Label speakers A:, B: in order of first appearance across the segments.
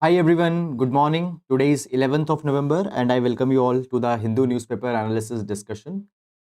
A: Hi everyone, good morning. Today is 11th of November and I welcome you all to the Hindu newspaper analysis discussion.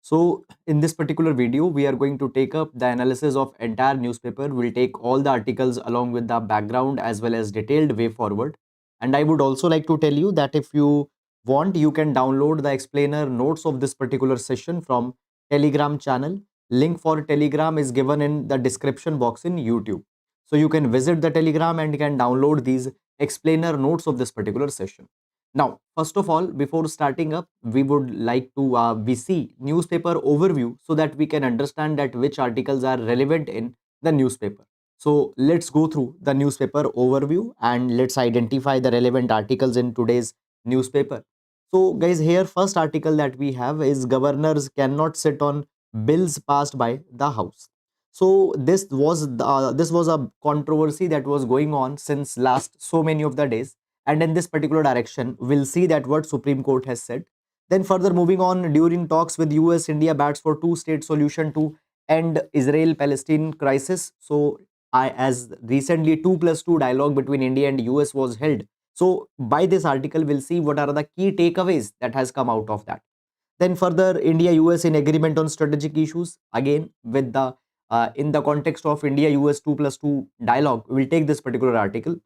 A: So in this particular video, we are going to take up the analysis of entire newspaper. We'll take all the articles along with the background as well as detailed way forward. And I would also like to tell you that if you want, you can download the explainer notes of this particular session from Telegram channel. Link for Telegram is given in the description box in YouTube. So you can visit the Telegram and you can download these explainer notes of this particular session. Now, first of all, before starting up, we would like to we see newspaper overview so that we can understand that which articles are relevant in the newspaper. So let's go through the newspaper overview and let's identify the relevant articles in today's newspaper. So guys, here first article that we have is governors cannot sit on bills passed by the House. So this was a controversy that was going on since last so many of the days, and in this particular direction we'll see that what Supreme Court has said. Then further moving on, during talks with US, India bats for two-state solution to end Israel-Palestine crisis. So I as recently 2+2 dialogue between India and US was held. So by this article we'll see what are the key takeaways that has come out of that. Then further, India US in agreement on strategic issues, again with the in the context of India US 2+2 dialogue, we'll take this particular article.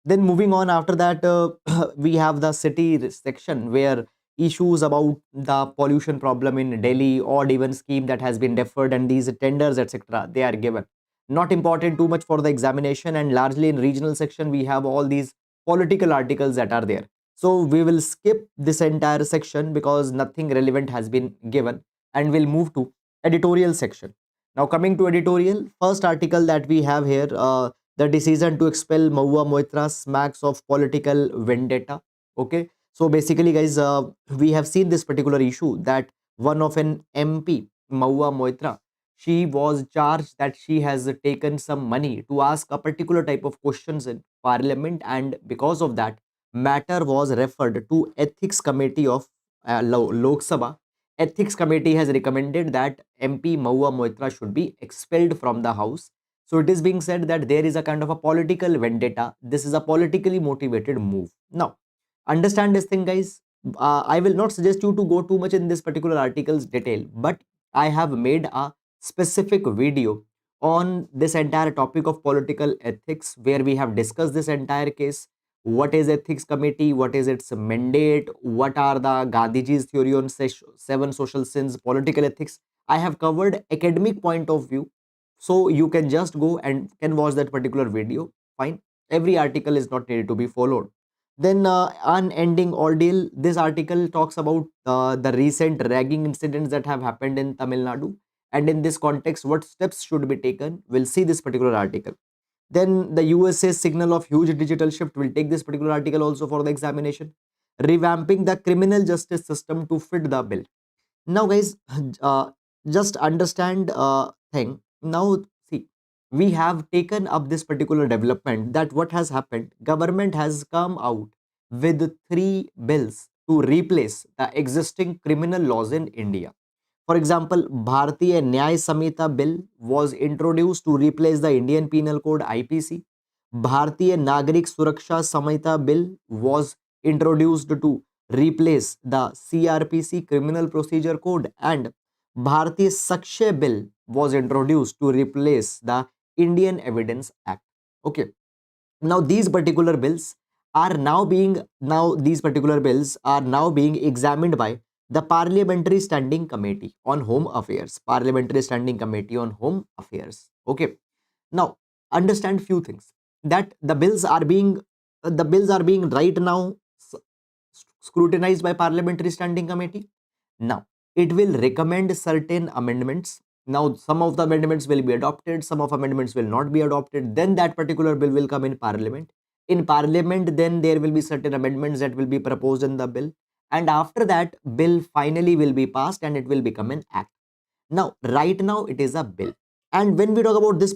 A: Then moving on after that, we have the city section where issues about the pollution problem in Delhi, odd even scheme that has been deferred, and these tenders, etc., they are given. Not important too much for the examination, and largely in regional section we have all these political articles that are there. So we will skip this entire section because nothing relevant has been given, and we'll move to editorial section. Now coming to editorial, first article that we have here, the decision to expel Mahua Moitra smacks of political vendetta. Okay, so basically guys, we have seen this particular issue that one of an MP, Mahua Moitra, she was charged that she has taken some money to ask a particular type of questions in parliament, and because of that matter was referred to ethics committee of Lok Sabha. Ethics committee has recommended that MP Mahua Moitra should be expelled from the house. So it is being said that there is a kind of a political vendetta. This is a politically motivated move. Now, understand this thing, guys. I will not suggest you to go too much in this particular article's detail, but I have made a specific video on this entire topic of political ethics where we have discussed this entire case. What is ethics committee? What is its mandate? What are the Gandhiji's theory on seven social sins, political ethics? I have covered academic point of view, so you can just go and can watch that particular video. Fine. Every article is not needed to be followed. Then unending ordeal. This article talks about the recent ragging incidents that have happened in Tamil Nadu, and in this context, what steps should be taken. We'll see this particular article. Then the USA's signal of huge digital shift. Will take this particular article also for the examination. Revamping the criminal justice system to fit the bill. Now, guys, uh, just understand thing. Now, see, we have taken up this particular development that what has happened. Government has come out with three bills to replace the existing criminal laws in India. For example, Bharatiya Nyay Samhita bill was introduced to replace the Indian Penal Code IPC. Bharatiya Nagrik Suraksha Samhita bill was introduced to replace the CRPC Criminal Procedure Code, and Bharatiya Sakshay bill was introduced to replace the Indian Evidence Act. Okay, now these particular bills are now being examined by the Parliamentary Standing Committee on Home Affairs. Parliamentary Standing Committee on Home Affairs. Okay. Now understand few things that the bills are being right now scrutinized by Parliamentary Standing Committee. Now it will recommend certain amendments. Now some of the amendments will be adopted, some of amendments will not be adopted. Then that particular bill will come in Parliament. In Parliament, then there will be certain amendments that will be proposed in the bill, and after that bill finally will be passed and it will become an act. Now right now it is a bill, and when we talk about this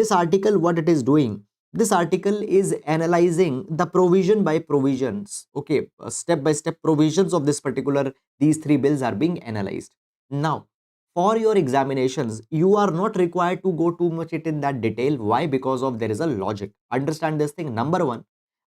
A: article what it is doing, this article is analyzing the provision by provisions. Okay, step by step provisions of this particular, these three bills are being analyzed. Now for your examinations you are not required to go too much it in that detail. Why? Because of there is a logic. Understand this thing. Number one,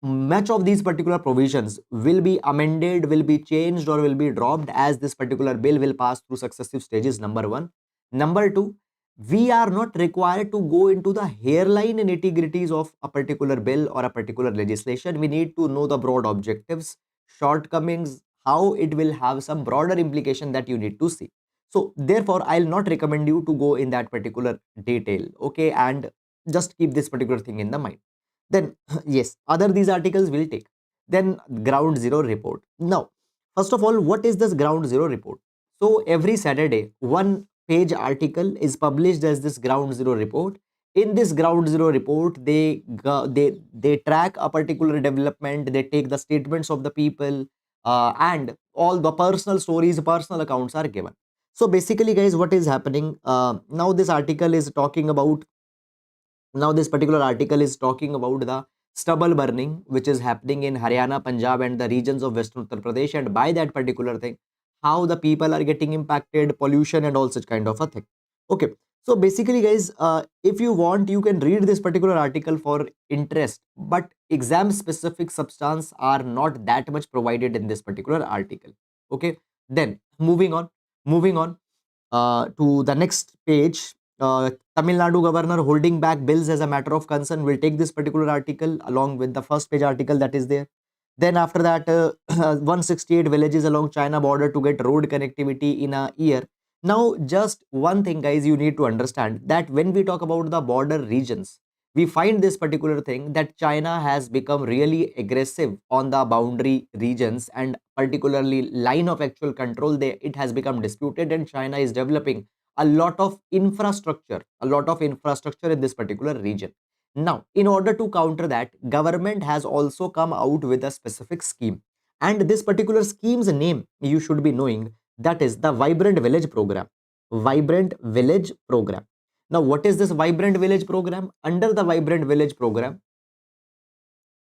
A: much of these particular provisions will be amended, will be changed, or will be dropped as this particular bill will pass through successive stages, number one. Number two, we are not required to go into the hairline nitty-gritties of a particular bill or a particular legislation. We need to know the broad objectives, shortcomings, how it will have some broader implication that you need to see. So therefore, I'll not recommend you to go in that particular detail, okay, and just keep this particular thing in the mind. Then yes, other these articles will take. Then ground zero report. Now, first of all, what is this ground zero report? So every Saturday, one page article is published as this ground zero report. In this ground zero report, they track a particular development. They take the statements of the people, and all the personal stories, personal accounts are given. So basically, guys, what is happening now? This article is talking about now this particular article is talking about the stubble burning which is happening in Haryana, Punjab and the regions of Western Uttar Pradesh, and by that particular thing, how the people are getting impacted, pollution and all such kind of a thing. Okay, so basically guys, if you want, you can read this particular article for interest, but exam specific substance are not that much provided in this particular article. Okay, then moving on to the next page. Tamil Nadu governor holding back bills as a matter of concern. We'll take this particular article along with the first page article that is there. Then after that, 168 villages along China border to get road connectivity in a year. Now, just one thing, guys, you need to understand that when we talk about the border regions, we find this particular thing that China has become really aggressive on the boundary regions, and particularly line of actual control. It has become disputed, and China is developing a lot of infrastructure in this particular region. Now, in order to counter that, government has also come out with a specific scheme, and this particular scheme's name you should be knowing, that is the Vibrant Village Program. Vibrant Village Program. Now, what is this Vibrant Village Program? Under the Vibrant Village Program,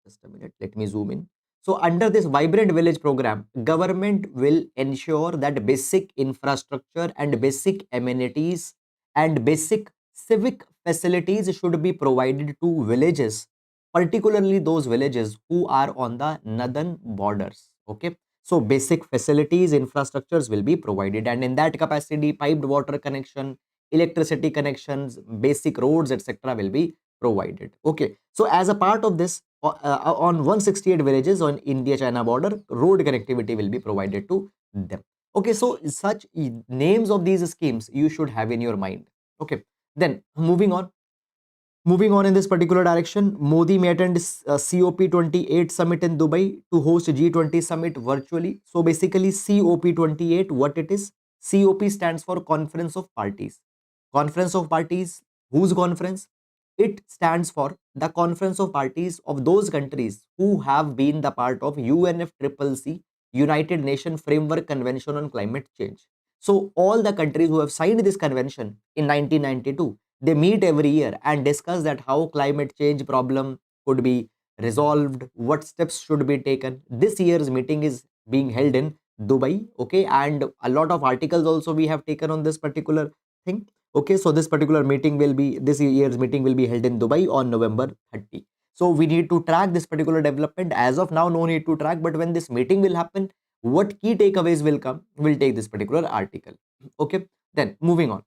A: just a minute, let me zoom in. So under this Vibrant Village Program, government will ensure that basic infrastructure and basic amenities and basic civic facilities should be provided to villages, particularly those villages who are on the northern borders. Okay, so basic facilities, infrastructures will be provided, and in that capacity, piped water connection, electricity connections, basic roads, etc. will be provided. Okay, so as a part of this, on 168 villages on India-China border, road connectivity will be provided to them. Okay, so such names of these schemes you should have in your mind. Okay, then moving on in this particular direction, Modi may attend COP28 summit in Dubai to host G20 summit virtually. So basically COP28, what it is? COP stands for Conference of Parties. Conference of Parties, whose conference? It stands for the Conference of Parties of those countries who have been the part of UNFCCC, United Nations Framework Convention on Climate Change. So all the countries who have signed this convention in 1992, they meet every year and discuss that how climate change problem could be resolved, what steps should be taken. This year's meeting is being held in Dubai, okay, and a lot of articles also we have taken on this particular thing. Okay, so this year's meeting will be held in Dubai on November 30. So we need to track this particular development. As of now, no need to track, but when this meeting will happen, what key takeaways will come, we'll take this particular article. Okay, then moving on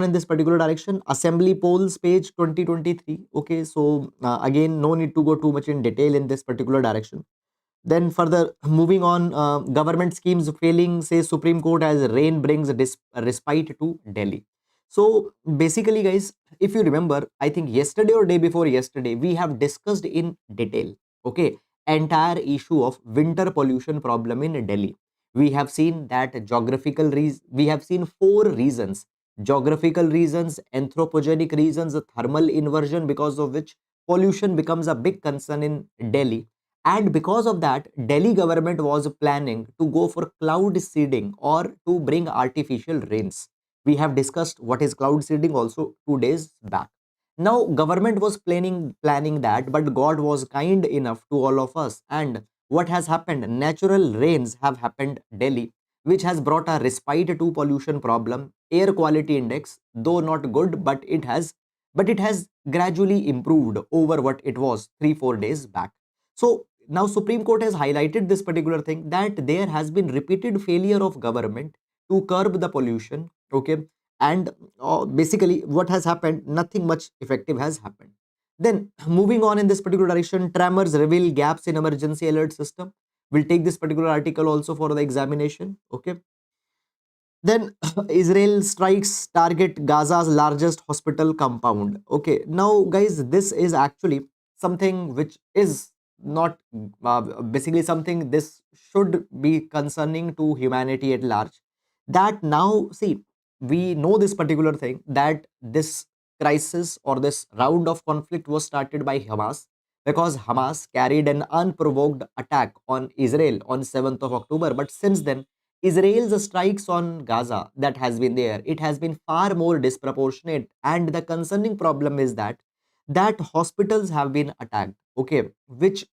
A: in this particular direction, assembly polls page 2023. Okay, so again, no need to go too much in detail in this particular direction. Then further moving on, government schemes failing, says Supreme Court, as rain brings respite to Delhi. So basically, guys, if you remember, I think yesterday or day before yesterday, we have discussed in detail, okay, entire issue of winter pollution problem in Delhi. We have seen that we have seen four reasons: geographical reasons, anthropogenic reasons, thermal inversion, because of which pollution becomes a big concern in Delhi. And because of that, Delhi government was planning to go for cloud seeding or to bring artificial rains. We have discussed what is cloud seeding also 2 days back. Now government was planning that, but God was kind enough to all of us. And what has happened? Natural rains have happened Delhi, which has brought a respite to pollution problem. Air quality index, though not good, but it has but it has gradually improved over what it was 3 4 days back. So now Supreme Court has highlighted this particular thing, that there has been repeated failure of government to curb the pollution. Okay, and basically what has happened, nothing much effective has happened. Then moving on in this particular direction, tremors reveal gaps in emergency alert system. We'll take this particular article also for the examination. Okay, then Israel strikes target Gaza's largest hospital compound. Okay, now guys, this is actually something which is not basically something this should be concerning to humanity at large. That now, see, we know this particular thing, that this crisis or this round of conflict was started by Hamas, because Hamas carried an unprovoked attack on Israel on 7th of October. But since then, Israel's strikes on Gaza that has been there, it has been far more disproportionate, and the concerning problem is that hospitals have been attacked. Okay, which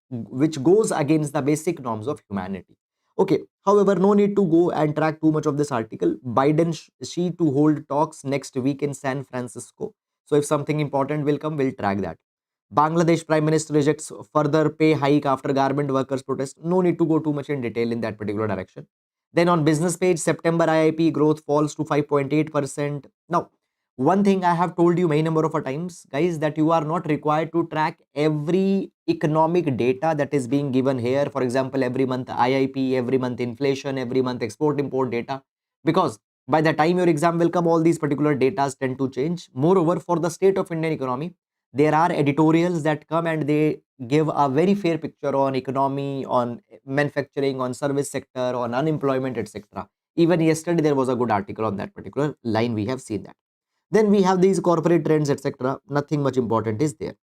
A: goes against the basic norms of humanity. Okay, however, no need to go and track too much of this article. Biden she to hold talks next week in San Francisco. So if something important will come, we'll track that. Bangladesh Prime Minister rejects further pay hike after garment workers protest. No need to go too much in detail in that particular direction. Then on business page, September IIP growth falls to 5.8%. Now, one thing I have told you many number of times, guys, that you are not required to track every economic data that is being given here. For example, every month IIP, every month inflation, every month export import data, because by the time your exam will come, all these particular data tend to change. Moreover, for the state of Indian economy, there are editorials that come and they give a very fair picture on economy, on manufacturing, on service sector, on unemployment, etc. Even yesterday there was a good article on that particular line. We have seen that. Then we have these corporate trends, etc. Nothing much important is there.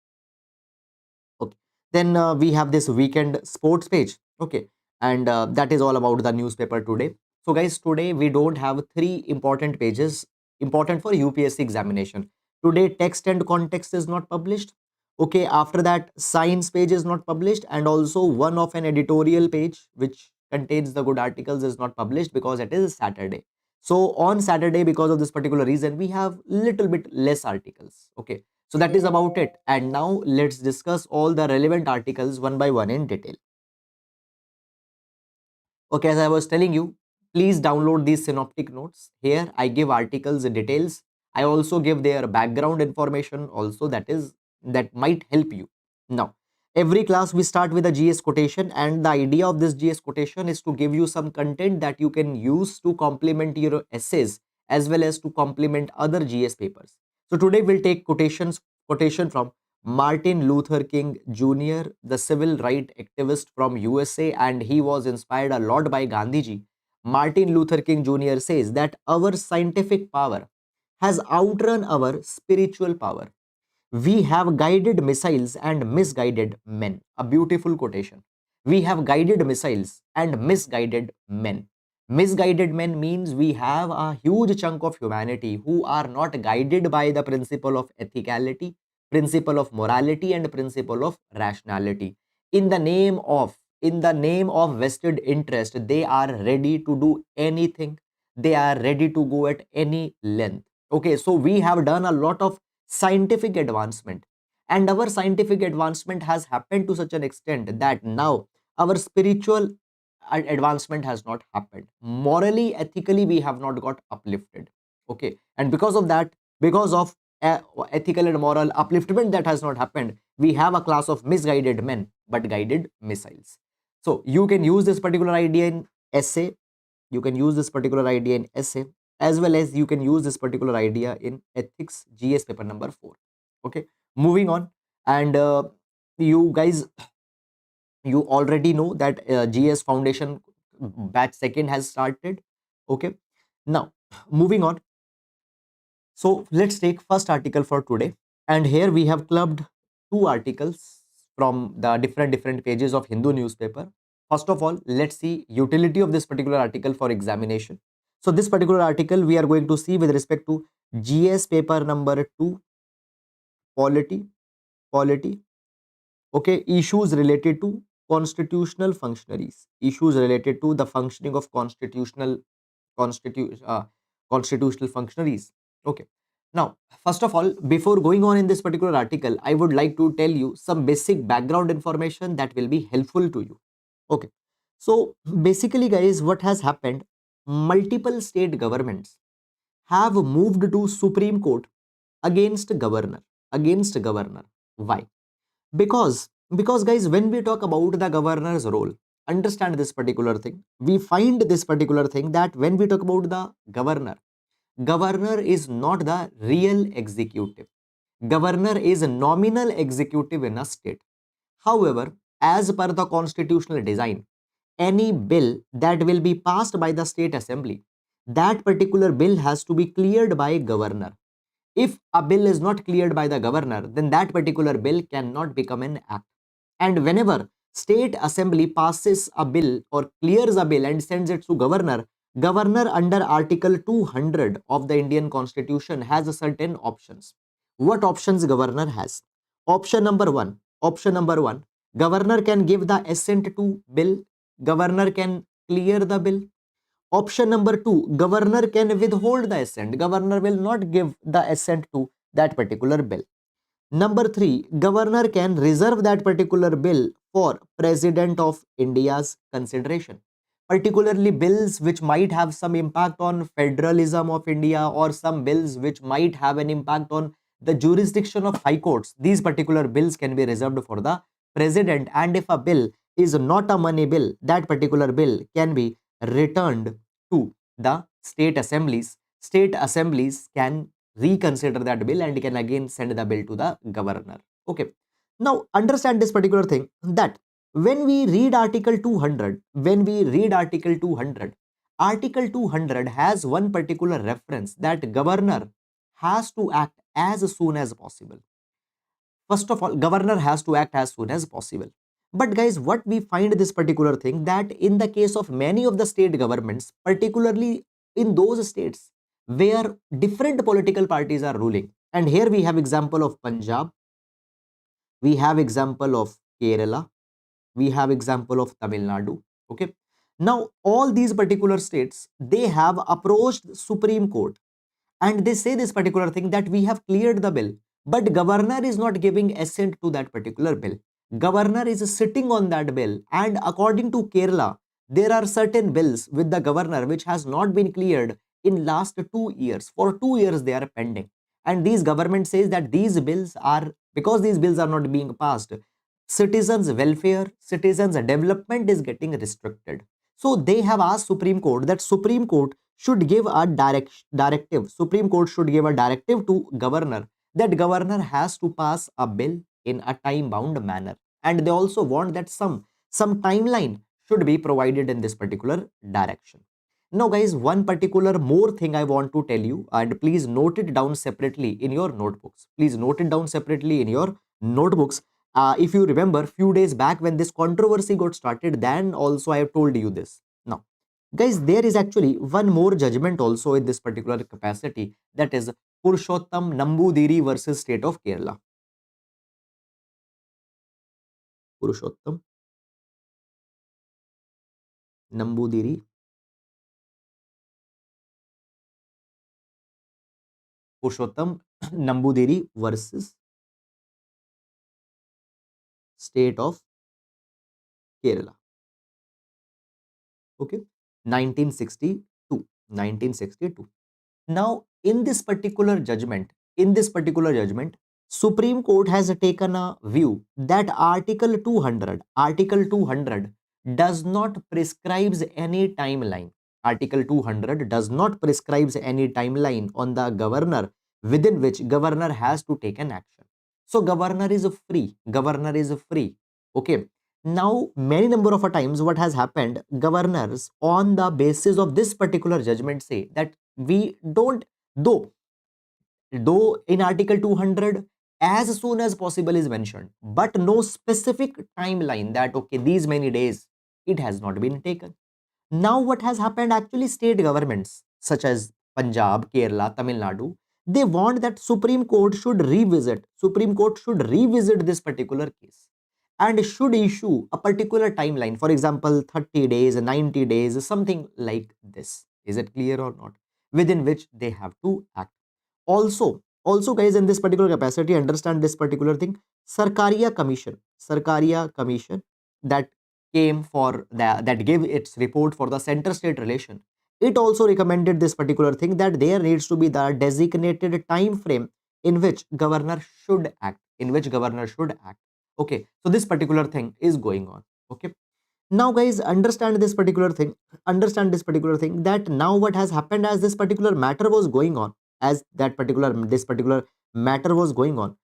A: Okay. Then we have this weekend sports page. Okay. And that is all about the newspaper today. So guys, today we don't have three important pages important for UPSC examination. Today text and context is not published. Okay. After that, science page is not published, and also one of an editorial page which contains the good articles is not published because it is Saturday. So on Saturday, because of this particular reason, we have little bit less articles. Okay. So that is about it. And now let's discuss all the relevant articles one by one in detail. Okay, as I was telling you, please download these synoptic notes. Here I give articles details. I also give their background information also, that might help you. Now, every class we start with a GS quotation, and the idea of this GS quotation is to give you some content that you can use to complement your essays as well as to complement other GS papers. So today we'll take quotation from Martin Luther King Jr., the civil rights activist from USA, and he was inspired a lot by Gandhiji. Martin Luther King Jr. says that our scientific power has outrun our spiritual power. We have guided missiles and misguided men. A beautiful quotation. We have guided missiles and misguided men. Misguided men means we have a huge chunk of humanity who are not guided by the principle of ethicality, principle of morality, and principle of rationality. In the name of vested interest, they are ready to do anything. They are ready to go at any length. Okay, so we have done a lot of scientific advancement, and our scientific advancement has happened to such an extent that now our spiritual advancement has not happened. Morally, ethically, we have not got uplifted. Okay, and because of that, because of ethical and moral upliftment that has not happened, we have a class of misguided men but guided missiles. So you can use this particular idea in essay, you can use this particular idea in essay, as well as you can use this particular idea in ethics GS paper number 4. Okay, moving on. And you guys, you already know that GS foundation batch second has started. Okay, now moving on. So let's take first article for today, and here we have clubbed two articles from the different pages of Hindu newspaper. First of all, let's see utility of this particular article for examination. So this particular article we are going to see with respect to GS paper number 2, polity, polity. Okay, issues related to constitutional functionaries, issues related to the functioning of constitutional functionaries. Okay, Now, first of all, before going on in this particular article, I would like to tell you some basic background information that will be helpful to you. Okay. So basically, guys, what has happened? Multiple state governments have moved to Supreme Court against governor. Against governor. Why? Because guys, when we talk about the governor's role, understand this particular thing. We find this particular thing that when we talk about the governor, governor is not the real executive. Governor is a nominal executive in a state. However, as per the constitutional design, any bill that will be passed by the state assembly, that particular bill has to be cleared by governor. If a bill is not cleared by the governor, then that particular bill cannot become an act. And whenever state assembly passes a bill or clears a bill and sends it to governor, governor under article 200 of the Indian constitution has certain options. What options governor has? Option number one, governor can give the assent to bill, governor can clear the bill. Option number two, governor can withhold the assent, governor will not give the assent to that particular bill. Number three, governor can reserve that particular bill for President of India's consideration, particularly bills which might have some impact on federalism of India or some bills which might have an impact on the jurisdiction of high courts. These particular bills can be reserved for the president, and if a bill is not a money bill, that particular bill can be returned to the state assemblies. State assemblies can reconsider that bill and can again send the bill to the governor. Okay. Now understand this particular thing that when we read article 200, article 200 has one particular reference that governor has to act as soon as possible. First of all, governor has to act as soon as possible. But guys, what we find this particular thing that in the case of many of the state governments, particularly in those states where different political parties are ruling, and here we have example of Punjab, we have example of Kerala, we have example of Tamil Nadu. Okay. Now, all these particular states, they have approached Supreme Court and they say this particular thing that we have cleared the bill, but governor is not giving assent to that particular bill. Governor is sitting on that bill, and according to Kerala, there are certain bills with the governor which has not been cleared in last 2 years. For 2 years they are pending, and these government says that these bills are, because these bills are not being passed, citizens welfare, citizens development is getting restricted. So they have asked Supreme Court that Supreme Court should give a directive. Supreme Court should give a directive to governor that governor has to pass a bill in a time bound manner, and they also want that some timeline should be provided in this particular direction. Now guys, one particular more thing I want to tell you, and please note it down separately in your notebooks. Please note it down separately in your notebooks. If you remember few days back when this controversy got started, then also I have told you this. Now guys, there is actually one more judgment also in this particular capacity, that is Purushottam Nambudiri versus State of Kerala. Purushottam Nambudiri Nambudiri versus State of Kerala. Okay, 1962. 1962. Now, in this particular judgment, Supreme Court has taken a view that Article 200 does not prescribes any timeline. Article 200 does not prescribes any timeline on the governor within which governor has to take an action. So governor is free. Governor is free. Okay. Now, many number of times what has happened, governors on the basis of this particular judgment say that we don't, though in article 200 as soon as possible is mentioned, but no specific timeline that okay, these many days, it has not been taken. Now what has happened, actually state governments such as Punjab, Kerala, Tamil Nadu, they want that Supreme Court should revisit this particular case and should issue a particular timeline, for example 30 days, 90 days, something like this. Is it clear or not? Within which they have to act. Also guys, in this particular capacity, understand this particular thing. Sarkaria Commission that came for that gave its report for the center state relation. It also recommended this particular thing, that there needs to be the designated time frame in which governor should act, okay. So this particular thing is going on, okay. Now guys, understand this particular thing, that now what has happened, as this particular matter was going on, this particular matter was going on,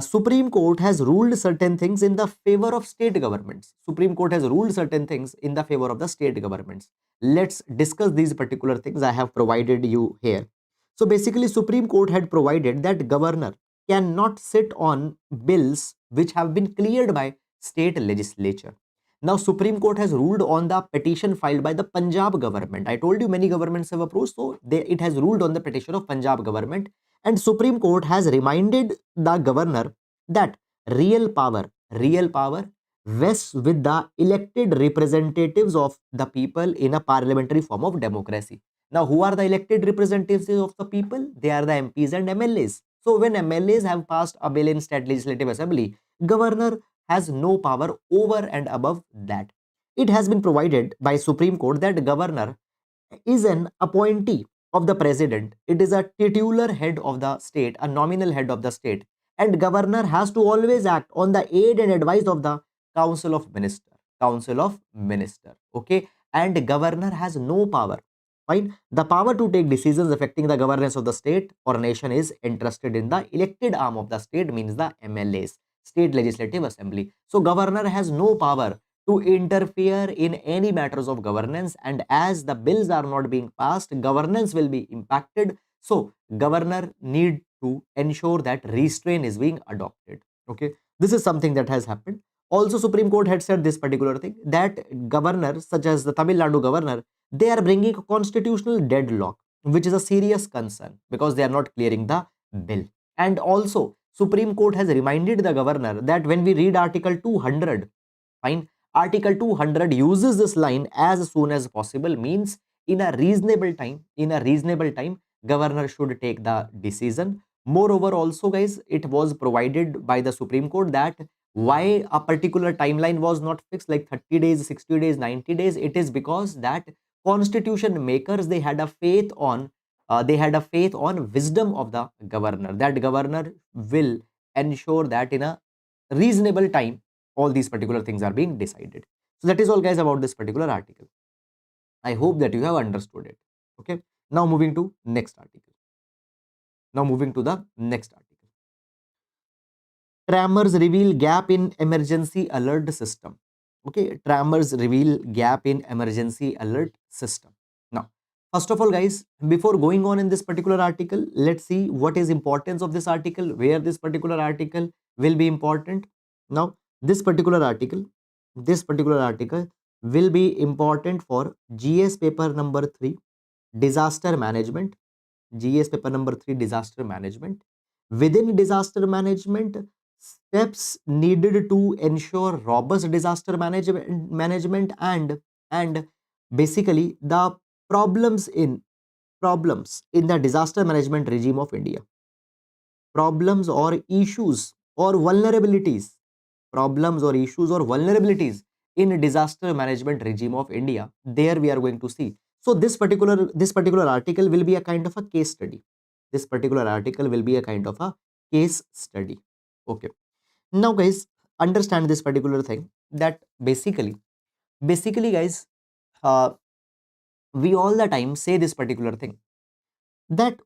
A: Supreme Court has ruled certain things in the favor of state governments. Supreme Court has ruled certain things in the favor of the state governments. Let's discuss these particular things. I have provided you here. So basically, Supreme Court had provided that governor cannot sit on bills which have been cleared by state legislature. Now, Supreme Court has ruled on the petition filed by the Punjab government. I told you many governments have approached, so it has ruled on the petition of Punjab government, and Supreme Court has reminded the governor that real power vests with the elected representatives of the people in a parliamentary form of democracy. Now, who are the elected representatives of the people? They are the MPs and MLAs. So, when MLAs have passed a bill in state legislative assembly, governor has no power over and above that. It has been provided by Supreme Court that governor is an appointee of the president. It is a titular head of the state, a nominal head of the state, and governor has to always act on the aid and advice of the council of minister. Okay, and governor has no power. Fine. The power to take decisions affecting the governance of the state or nation is entrusted in the elected arm of the state, means the MLAs, state legislative assembly. So governor has no power to interfere in any matters of governance, and as the bills are not being passed, governance will be impacted. So governor need to ensure that restraint is being adopted. Okay, this is something that has happened. Also, Supreme Court had said this particular thing, that governors such as the Tamil Nadu governor, they are bringing a constitutional deadlock, which is a serious concern because they are not clearing the bill. And also, Supreme Court has reminded the governor that when we read Article 200, fine, Article 200 uses this line as soon as possible, means in a reasonable time, governor should take the decision. Moreover, also guys, it was provided by the Supreme Court that why a particular timeline was not fixed, like 30 days, 60 days, 90 days. It is because that constitution makers, they had a faith on wisdom of the governor, that governor will ensure that in a reasonable time all these particular things are being decided. So that is all guys about this particular article. I hope that you have understood it. Okay, now moving to the next article. Tremors reveal gap in emergency alert system. Okay, tremors reveal gap in emergency alert system. Now, first of all guys, before going on in this particular article, let's see what is importance of this article, where this particular article will be important. Now, this particular article will be important for GS paper number 3, disaster management. GS paper number 3, disaster management. Within disaster management, steps needed to ensure robust disaster management and basically the problems in the disaster management regime of India. Problems or issues or vulnerabilities in disaster management regime of India, there we are going to see. So this particular article will be a kind of a case study. Okay, now guys, understand this particular thing, that basically guys, uh, we all the time say this particular thing, that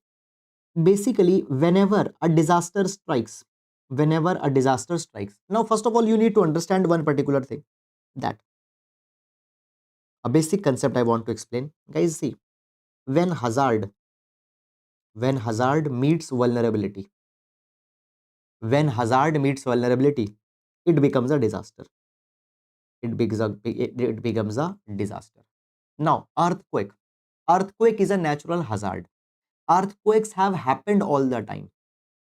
A: basically whenever a disaster strikes, now first of all you need to understand one particular thing, that a basic concept I want to explain. Guys, see, when hazard meets vulnerability, it becomes a disaster. Now, earthquake is a natural hazard. Earthquakes have happened all the time.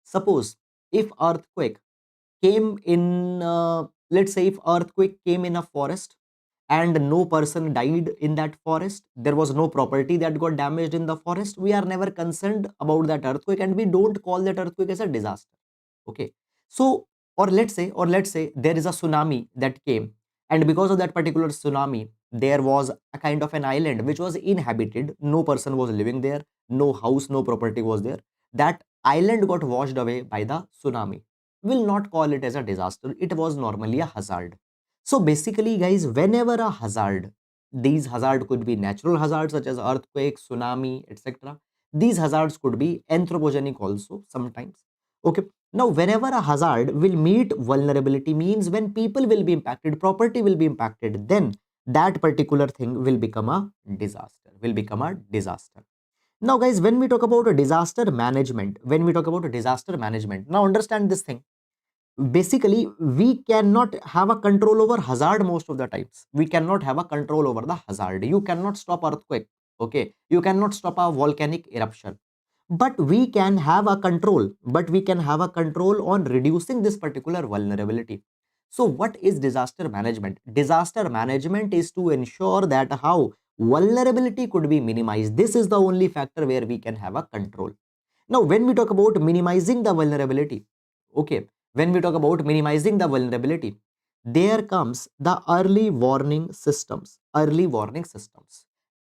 A: Suppose if earthquake came in let's say if earthquake came in a forest, and no person died in that forest, there was no property that got damaged in the forest, we are never concerned about that earthquake and we don't call that earthquake as a disaster. Okay. So, or let's say there is a tsunami that came, and because of that particular tsunami, there was a kind of an island which was inhabited, no person was living there, no house, no property was there. That island got washed away by the tsunami. Will not call it as a disaster, it was normally a hazard. So basically, guys, whenever a hazard, these hazard could be natural hazards such as earthquake, tsunami, etc. These hazards could be anthropogenic also sometimes. Okay. Now, whenever a hazard will meet vulnerability, means when people will be impacted, property will be impacted, then that particular thing will become a disaster, Now, guys, when we talk about a disaster management, now understand this thing. Basically, we cannot have a control over hazard most of the times. We cannot have a control over the hazard. You cannot stop earthquake. Okay. You cannot stop a volcanic eruption, but we can have a control on reducing this particular vulnerability. So what is disaster management? Disaster management is to ensure that how vulnerability could be minimized. This is the only factor where we can have a control. Now, when we talk about minimizing the vulnerability, okay, when we talk about minimizing the vulnerability, there comes the early warning systems.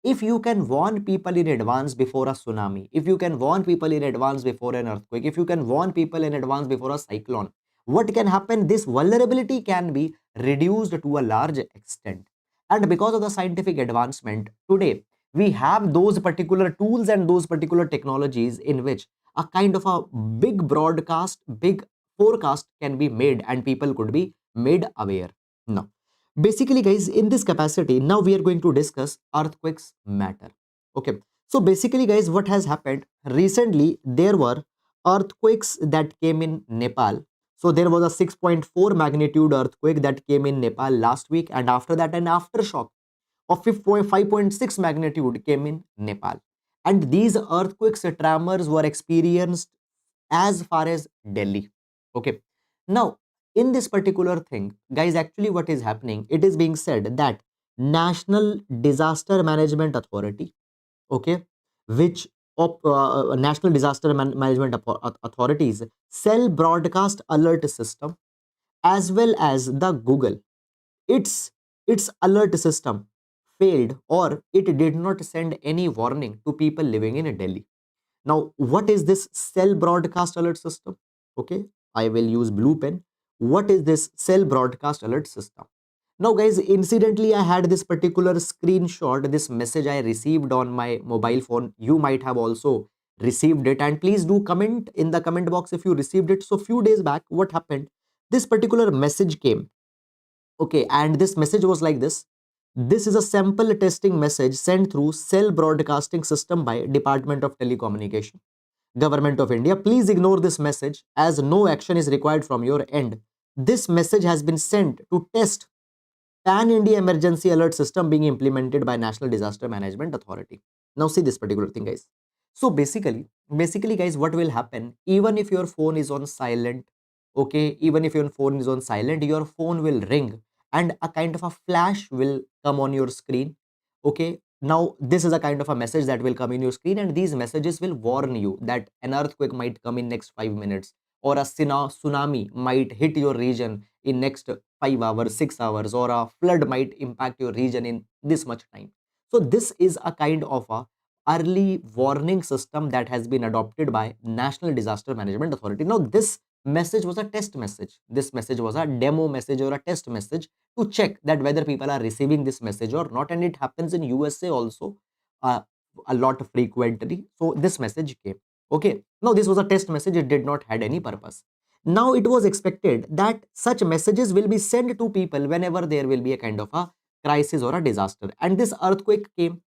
A: If you can warn people in advance before a tsunami, if you can warn people in advance before an earthquake, if you can warn people in advance before a cyclone, what can happen? This vulnerability can be reduced to a large extent. And because of the scientific advancement, today we have those particular tools and those particular technologies in which a kind of a big forecast can be made and people could be made aware. Now, basically, guys, in this capacity, now we are going to discuss earthquakes matter. Okay. So basically, guys, what has happened recently, there were earthquakes that came in Nepal. So there was a 6.4 magnitude earthquake that came in Nepal last week, and after that an aftershock of 5.6 magnitude came in Nepal. And these earthquakes tremors were experienced as far as Delhi. Okay. Now, in this particular thing, guys, actually what is happening, it is being said that National Disaster Management Authority, okay, which National Disaster Management Authorities cell broadcast alert system, as well as the Google, its alert system failed, or it did not send any warning to people living in Delhi. Now, what is this cell broadcast alert system? Okay, I will use blue pen. What is this cell broadcast alert system? Now, guys, incidentally, I had this particular screenshot, this message I received on my mobile phone. You might have also received it, and please do comment in the comment box if you received it. So, few days back, what happened? This particular message came. Okay, and this message was like this. This is a sample testing message sent through cell broadcasting system by Department of Telecommunication, Government of India. Please ignore this message as no action is required from your end. This message has been sent to test pan-India emergency alert system being implemented by National Disaster Management Authority. Now see this particular thing, guys. So basically, guys, what will happen? Even if your phone is on silent, okay, even if your phone is on silent, your phone will ring and a kind of a flash will come on your screen. Okay. Now this is a kind of a message that will come in your screen, and these messages will warn you that an earthquake might come in next 5 minutes, or a tsunami might hit your region in next 5 hours, 6 hours, or a flood might impact your region in this much time. So this is a kind of a early warning system that has been adopted by National Disaster Management Authority. Now this message was a test message. This message was a demo message or a test message to check that whether people are receiving this message or not, and it happens in USA also uh, a lot frequently. So this message came. Okay. Now this was a test message. It did not had any purpose. Now it was expected that such messages will be sent to people whenever there will be a kind of a crisis or a disaster. And this earthquake came.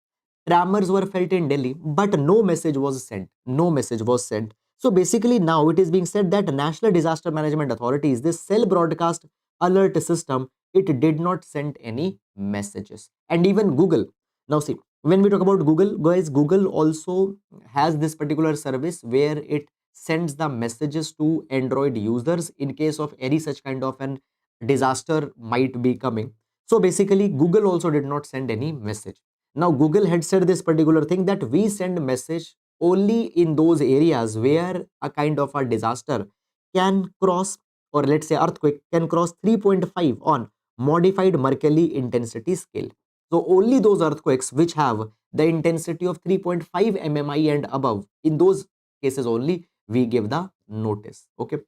A: Tremors were felt in Delhi, but no message was sent. No message was sent. So basically now it is being said that National Disaster Management Authorities, this cell broadcast alert system, it did not send any messages. And even Google. Now see, when we talk about Google, guys, Google also has this particular service where it sends the messages to Android users in case of any such kind of an disaster might be coming. So basically, Google also did not send any message. Now, Google had said this particular thing that we send message only in those areas where a kind of a disaster can cross, or let's say earthquake can cross 3.5 on modified Mercalli intensity scale. So only those earthquakes which have the intensity of 3.5 mmi and above, in those cases only we give the notice. Okay.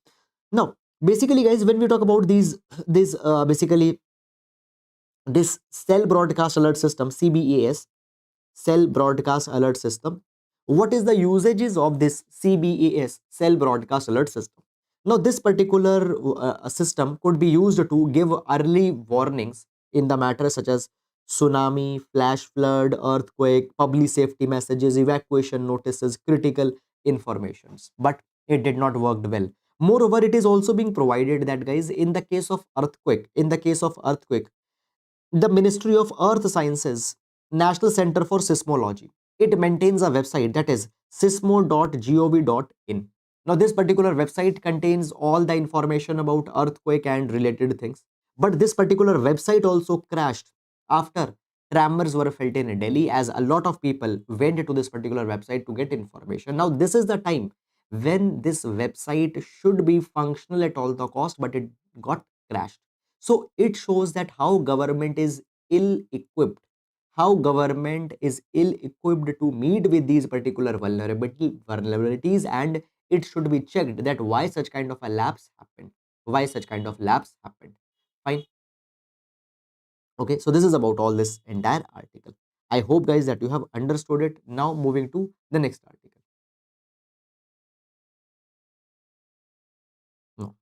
A: Now, basically, guys, when we talk about these basically this cell broadcast alert system, CBAS, cell broadcast alert system. What is the usages of this CBAS, cell broadcast alert system? Now, this particular system could be used to give early warnings in the matter such as tsunami, flash flood, earthquake, public safety messages, evacuation notices, critical informations. But it did not work well. Moreover, it is also being provided that, guys, in the case of earthquake, the Ministry of Earth Sciences, National Center for Seismology, it maintains a website that is sismo.gov.in. Now, this particular website contains all the information about earthquake and related things. But this particular website also crashed after tremors were felt in Delhi, as a lot of people went to this particular website to get information. Now, this is the time when this website should be functional at all the cost, but it got crashed. So it shows that how government is ill equipped, how government is ill equipped to meet with these particular vulnerabilities, and it should be checked that why such kind of a lapse happened, why such kind of lapse happened. Fine. Okay, so this is about all this entire article. I hope, guys, that you have understood it. Now moving to the next article. No.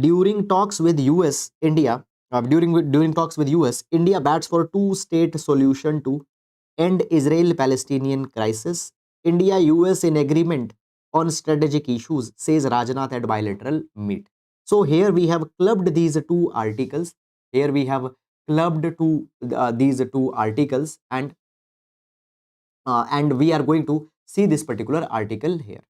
A: During talks with US, India, during talks with US, India bats for two-state solution to end Israel-Palestinian crisis. India US in agreement on strategic issues, says Rajnath at bilateral meet. So here we have clubbed these two articles. Here we have clubbed these two articles, and we are going to see this particular article here.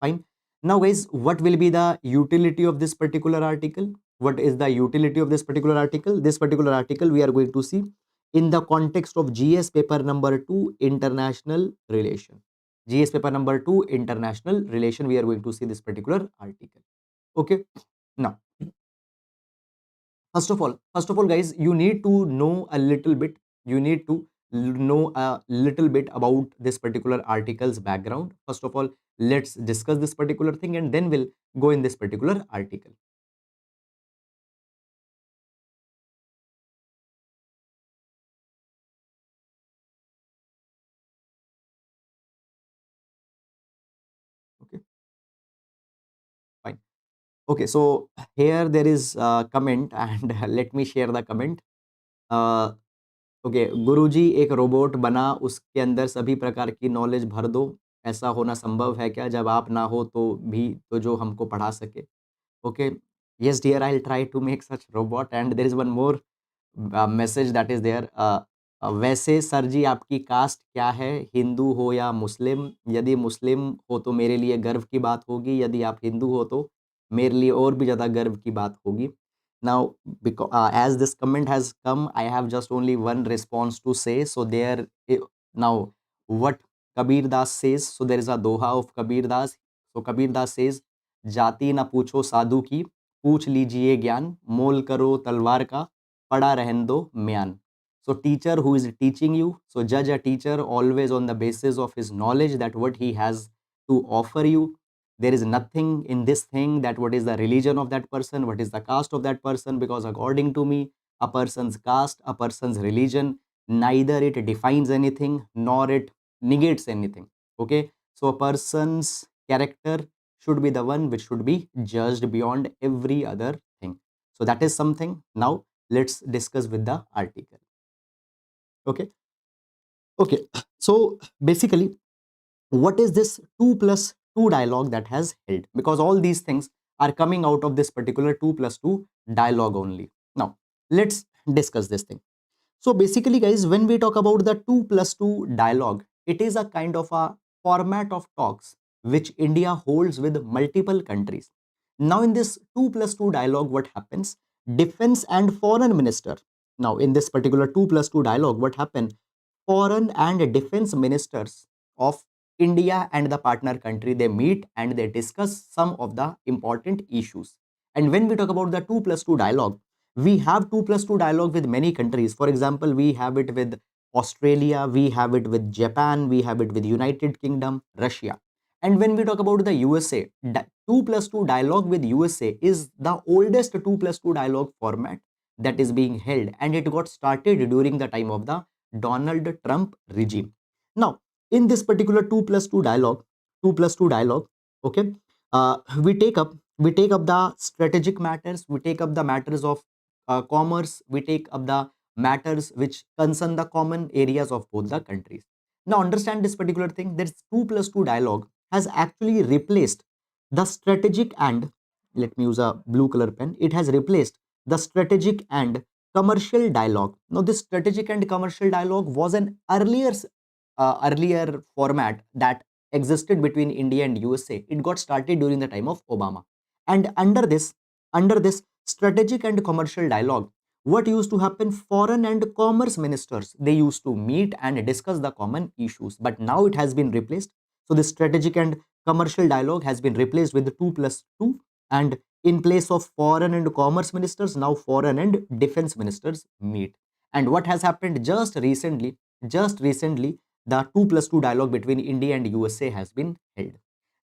A: Fine. Now, guys, what will be the utility of this particular article? What is the utility of this particular article? This particular article we are going to see in the context of GS paper number 2, international relation. GS paper number 2, international relation, we are going to see this particular article. Okay. Now, first of all, guys, you need to know a little bit. You need to know a little bit about this particular article's background. First of all, let's discuss this particular thing, and then we'll go in this particular article. Okay, fine. Okay, so here there is a comment, and let me share the comment. Okay, गुरुजी एक robot बना, उसके अंदर सभी प्रकार की knowledge भर दो। ऐसा होना संभव है क्या, जब आप ना हो तो भी, तो जो हमको पढ़ा सके? Okay, yes dear, I'll try to make such robot. And there is one more message that is there. वैसे सर जी आपकी कास्ट क्या है, हिंदू हो या मुस्लिम? यदि मुस्लिम हो तो मेरे लिए गर्व की बात होगी, यदि आप हिंदू हो तो मेरे लिए और भी ज़्यादा गर्व की बात होगी. Now, because as this comment has come, I have just only one response to say. So there, now what Kabir Das says. So there is a doha of Kabir Das. So Kabir Das says, जाति न पूछो साधु की, पूछ लीजिए ज्ञान, मोल करो तलवार का, पड़ा रहन दो म्यान. So teacher who is teaching you, so judge a teacher always on the basis of his knowledge, that what he has to offer you. There is nothing in this thing that what is the religion of that person, what is the caste of that person, because according to me, a person's caste, a person's religion, neither it defines anything nor it negates anything. Okay, so a person's character should be the one which should be judged beyond every other thing. So that is something. Now let's discuss with the article. Okay. Okay, so basically, what is this 2+2 dialogue that has held? Because all these things are coming out of this particular 2+2 dialogue only. Now, let's discuss this thing. So basically, guys, when we talk about the 2+2 dialogue, it is a kind of a format of talks which India holds with multiple countries. Now, in this 2+2 dialogue, what happens? Defense and foreign minister. Now, in this particular 2+2 dialogue, what happened? Foreign and defense ministers of India and the partner country, they meet and they discuss some of the important issues. And when we talk about the 2+2 dialogue, we have 2+2 dialogue with many countries. For example, we have it with Australia, we have it with Japan, we have it with United Kingdom, Russia. And when we talk about the USA, 2+2 dialogue with USA is the oldest 2+2 dialogue format that is being held, and it got started during the time of the Donald Trump regime. Now, in this particular 2+2 dialogue, 2+2 dialogue, okay, we take up the strategic matters, we take up the matters of commerce, we take up the matters which concern the common areas of both the countries. Now, understand this particular thing. This 2+2 dialogue has actually replaced the strategic and, let me use a blue color pen, it has replaced the strategic and commercial dialogue. Now, this strategic and commercial dialogue was an earlier format that existed between India and USA. It got started during the time of Obama. And under this strategic and commercial dialogue, what used to happen? Foreign and commerce ministers, they used to meet and discuss the common issues. But now it has been replaced. So the strategic and commercial dialogue has been replaced with the 2+2, and in place of foreign and commerce ministers, now foreign and defense ministers meet. And what has happened just recently, the 2+2 dialogue between India and USA has been held.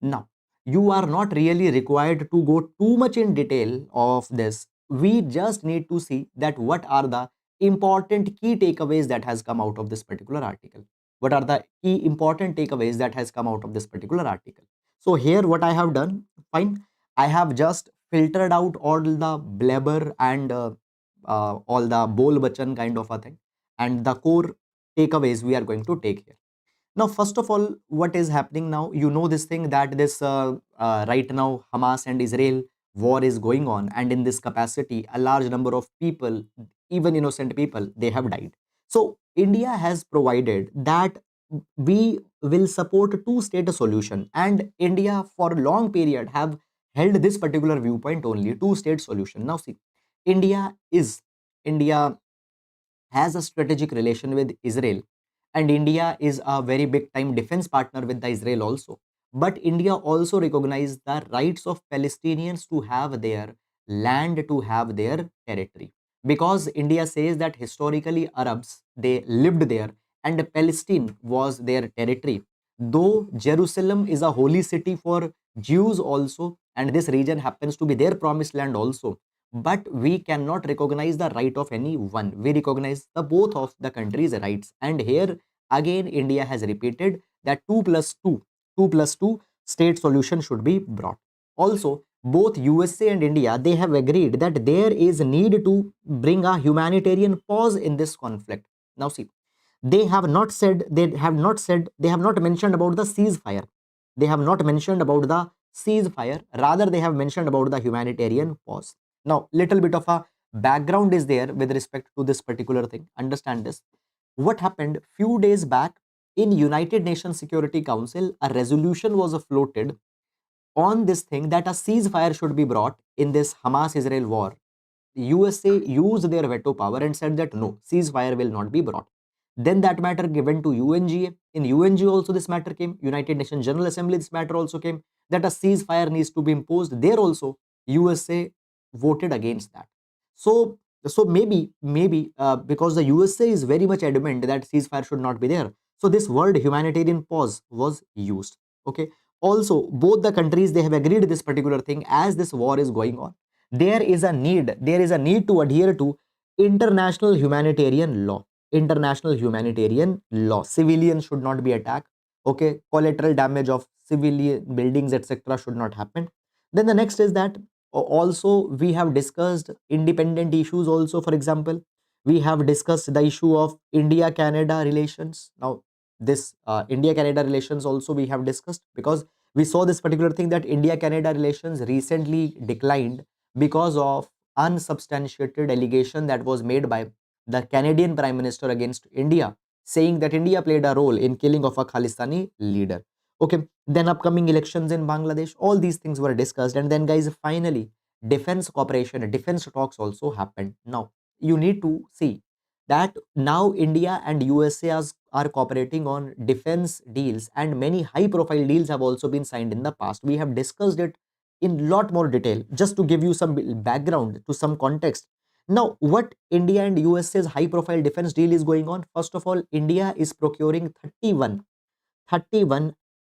A: Now, you are not really required to go too much in detail of this. We just need to see that what are the important key takeaways that has come out of this particular article. What are the key important takeaways that has come out of this particular article? So here what I have done, fine, I have just filtered out all the blabber and all the bol bachan kind of a thing, and the core takeaways we are going to take here. Now, first of all, what is happening now? You know this thing that this right now Hamas and Israel war is going on, and in this capacity, a large number of people, even innocent people, they have died. So India has provided that we will support two-state solution, and India for a long period have held this particular viewpoint only, two-state solution. Now, see, India has a strategic relation with Israel, and India is a very big time defense partner with the Israel also. But India also recognizes the rights of Palestinians to have their land, to have their territory. Because India says that historically Arabs, they lived there and Palestine was their territory. Though Jerusalem is a holy city for Jews also, and this region happens to be their promised land also, but we cannot recognize the right of any one. We recognize the both of the countries' rights. And here again, India has repeated that 2+2 state solution should be brought. Also, both USA and India, they have agreed that there is need to bring a humanitarian pause in this conflict. Now see, they have not mentioned about the ceasefire. They have not mentioned about the ceasefire. Rather, they have mentioned about the humanitarian pause. Now, little bit of a background is there with respect to this particular thing. Understand this. What happened few days back in United Nations Security Council, a resolution was floated on this thing that a ceasefire should be brought in this Hamas-Israel war. USA used their veto power and said that no, ceasefire will not be brought. Then that matter given to UNGA. In UNGA also this matter came. United Nations General Assembly, this matter also came that a ceasefire needs to be imposed. There also USA voted against that. So maybe because the USA is very much adamant that ceasefire should not be there. So this word humanitarian pause was used. Okay. Also, both the countries, they have agreed this particular thing. As this war is going on, there is a need to adhere to international humanitarian law. Civilians should not be attacked. Okay, collateral damage of civilian buildings, etc., should not happen. Then the next is that also we have discussed independent issues also. For example, we have discussed the issue of India Canada relations. Now this India Canada relations also we have discussed, because we saw this particular thing that India Canada relations recently declined because of unsubstantiated allegation that was made by the Canadian Prime Minister against India, saying that India played a role in killing of a Khalistani leader. Okay, then upcoming elections in Bangladesh, all these things were discussed. And then guys, finally, defense cooperation, defense talks also happened. Now, you need to see that now India and USA are cooperating on defense deals, and many high profile deals have also been signed in the past. We have discussed it in lot more detail. Just to give you some background to some context. Now, what India and USA's high profile defense deal is going on? First of all, India is procuring 31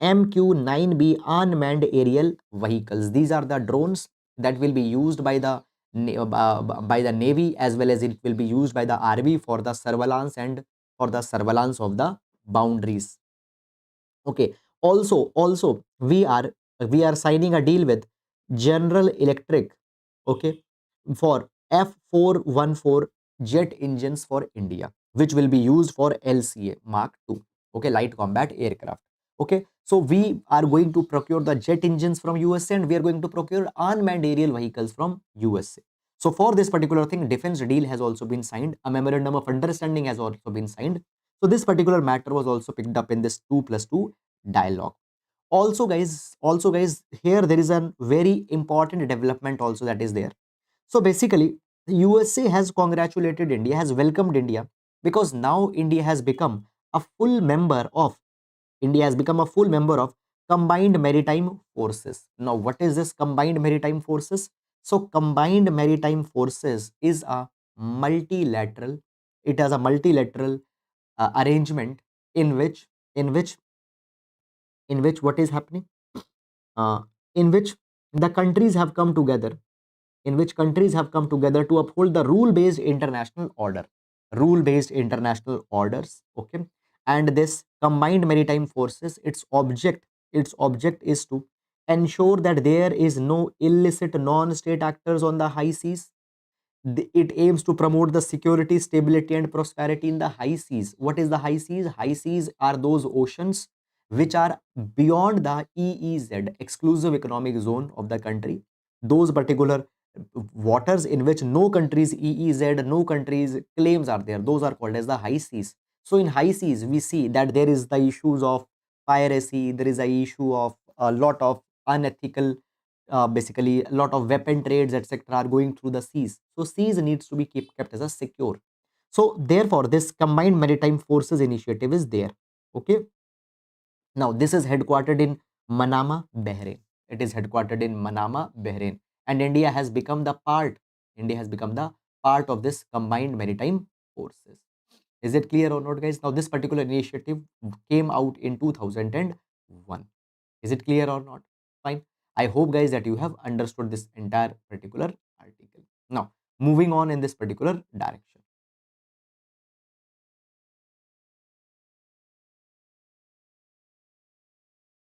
A: MQ-9B unmanned aerial vehicles. These are the drones that will be used by the Navy, as well as it will be used by the Army for the surveillance and for the surveillance of the boundaries. Okay. Also, we are signing a deal with General Electric, okay, for F414 jet engines for India, which will be used for LCA Mark II, okay, light combat aircraft. Okay, so we are going to procure the jet engines from USA, and we are going to procure unmanned aerial vehicles from USA. So for this particular thing, defense deal has also been signed. A memorandum of understanding has also been signed. So this particular matter was also picked up in this 2+2 dialogue. Also guys, here there is a very important development also that is there. So basically, USA has congratulated India, has welcomed India, because now India has become a full member of Combined Maritime Forces. Now, what is this Combined Maritime Forces? So, Combined Maritime Forces is a multilateral. It has a multilateral arrangement in which, in which, in which what is happening? Uh, in which the countries have come together. In which countries have come together to uphold the rule-based international order. Rule-based international orders. Okay, and this combined maritime forces, its object is to ensure that there is no illicit non-state actors on the high seas. It aims to promote the security, stability, and prosperity in the high seas. What is the high seas? High seas are those oceans which are beyond the EEZ, exclusive economic zone of the country. Those particular waters in which no country's EEZ, no country's claims are there, those are called as the high seas. So in high seas, we see that there is the issues of piracy, there is a issue of a lot of unethical, basically a lot of weapon trades, etc., are going through the seas. So seas needs to be kept as a secure. So therefore, this combined maritime forces initiative is there. Okay. Now this is headquartered in Manama, Bahrain. It is headquartered in Manama, Bahrain, and India has become the part. India has become the part of this combined maritime forces. Is it clear or not, guys? Now this particular initiative came out in 2001. Is it clear or not? Fine. I hope, guys, that you have understood this entire particular article. Now, moving on in this particular direction.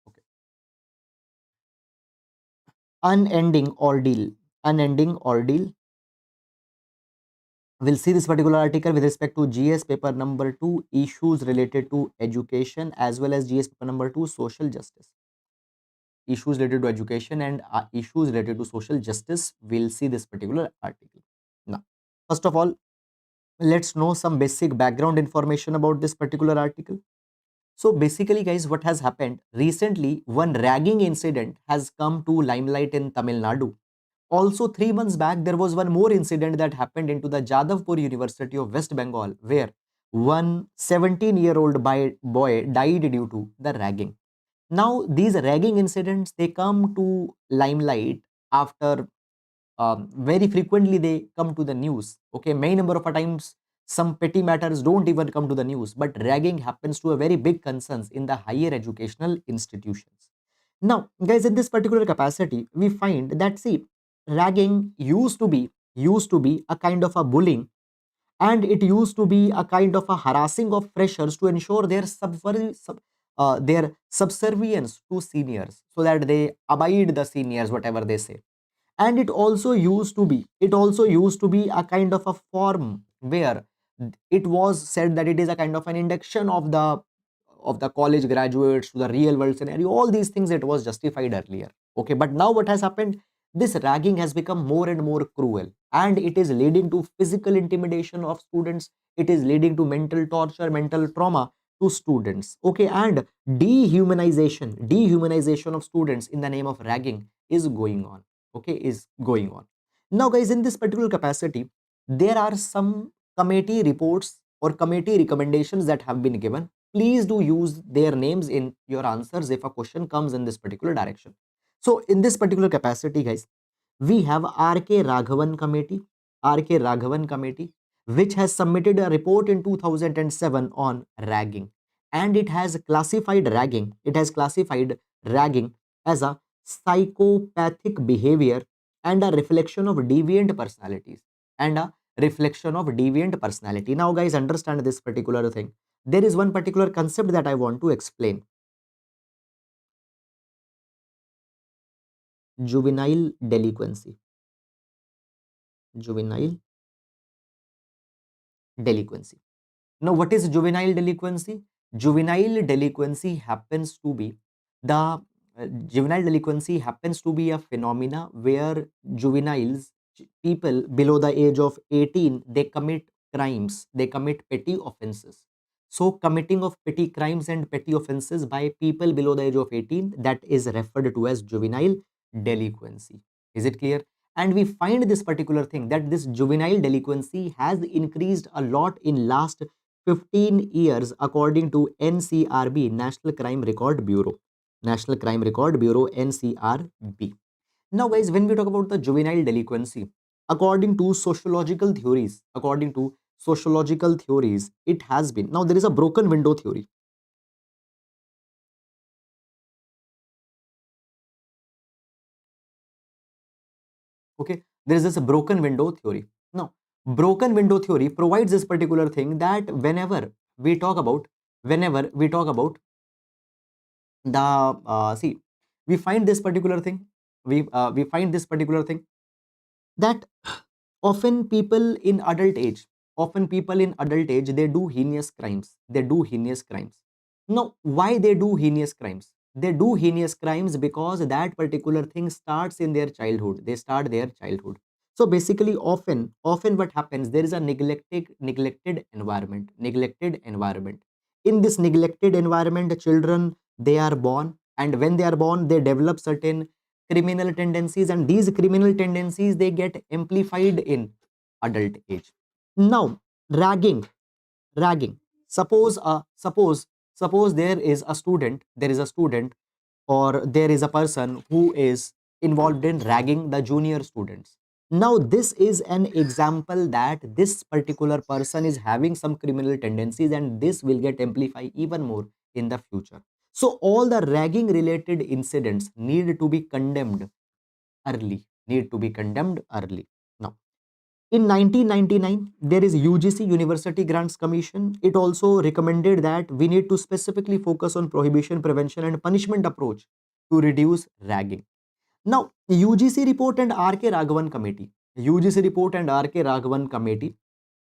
A: Okay. Unending ordeal. Unending ordeal. We'll see this particular article with respect to GS paper number 2, issues related to education, as well as GS paper number 2, social justice. Issues related to education and issues related to social justice. We'll see this particular article. Now, first of all, let's know some basic background information about this particular article. So basically, guys, what has happened recently, one ragging incident has come to limelight in Tamil Nadu. Also, 3 months back, there was one more incident that happened into the Jadavpur University of West Bengal, where one 17-year-old boy died due to the ragging. Now, these ragging incidents, they come to limelight after very frequently they come to the news. Okay, many number of times some petty matters don't even come to the news, but ragging happens to a very big concerns in the higher educational institutions. Now, guys, in this particular capacity, we find that, see, ragging used to be a kind of a bullying, and it used to be a kind of a harassing of freshers to ensure their subservience to seniors, so that they abide the seniors whatever they say. And it also used to be a kind of a form where it was said that it is a kind of an induction of the college graduates to the real world scenario. All these things, it was justified earlier. Okay, but now what has happened? This ragging has become more and more cruel, and it is leading to physical intimidation of students. It is leading to mental torture, mental trauma to students. Okay, and dehumanization of students in the name of ragging is going on. Okay, is going on. Now guys, in this particular capacity, there are some committee reports or committee recommendations that have been given. Please do use their names in your answers if a question comes in this particular direction. So in this particular capacity guys, we have RK Raghavan committee, RK Raghavan committee, which has submitted a report in 2007 on ragging, and it has classified ragging, as a psychopathic behavior and a reflection of deviant personalities, and a reflection of deviant personality. Now guys, understand this particular thing. There is one particular concept that I want to explain. Juvenile delinquency. Juvenile delinquency. Now, what is juvenile delinquency? Juvenile delinquency happens to be the juvenile delinquency happens to be a phenomena where juveniles, people below the age of 18, they commit crimes, they commit petty offenses. So, committing of petty crimes and petty offenses by people below the age of 18, that is referred to as juvenile delinquency. Is it clear? And we find this particular thing, that this juvenile delinquency has increased a lot in last 15 years according to NCRB, National Crime Record Bureau. National Crime Record Bureau, NCRB. Now guys, when we talk about the juvenile delinquency, according to sociological theories, it has been, now there is a broken window theory. Okay, there is this broken window theory. Now, broken window theory provides this particular thing, that whenever we talk about the see, we find this particular thing, we find this particular thing, that often people in adult age, they do heinous crimes, now why they do heinous crimes? They do heinous crimes because that particular thing starts in their childhood, they start their childhood. So basically, often what happens, there is a neglected environment. In this neglected environment, children, they are born, and when they are born, they develop certain criminal tendencies, and these criminal tendencies, they get amplified in adult age. Now, ragging, ragging. Suppose there is a student, or there is a person who is involved in ragging the junior students. Now, this is an example that this particular person is having some criminal tendencies, and this will get amplified even more in the future. So, all the ragging related incidents need to be condemned early, Now, in 1999, there is UGC, University Grants Commission. It also recommended that we need to specifically focus on prohibition, prevention, and punishment approach to reduce ragging. Now, UGC report and RK Raghavan committee,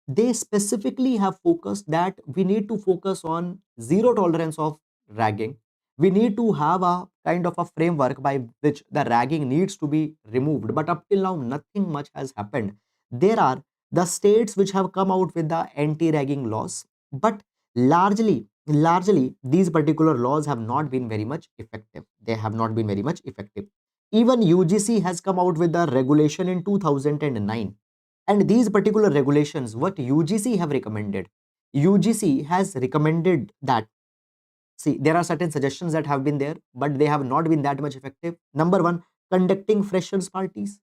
A: they specifically have focused that we need to focus on zero tolerance of ragging. We need to have a kind of a framework by which the ragging needs to be removed. But up till now, nothing much has happened. There are the states which have come out with the anti-ragging laws, but largely these particular laws have not been very much effective. They have not been very much effective. Even UGC has come out with the regulation in 2009, and these particular regulations, what UGC have recommended, UGC has recommended that, see, there are certain suggestions that have been there, but they have not been that much effective. Number one, conducting freshers parties.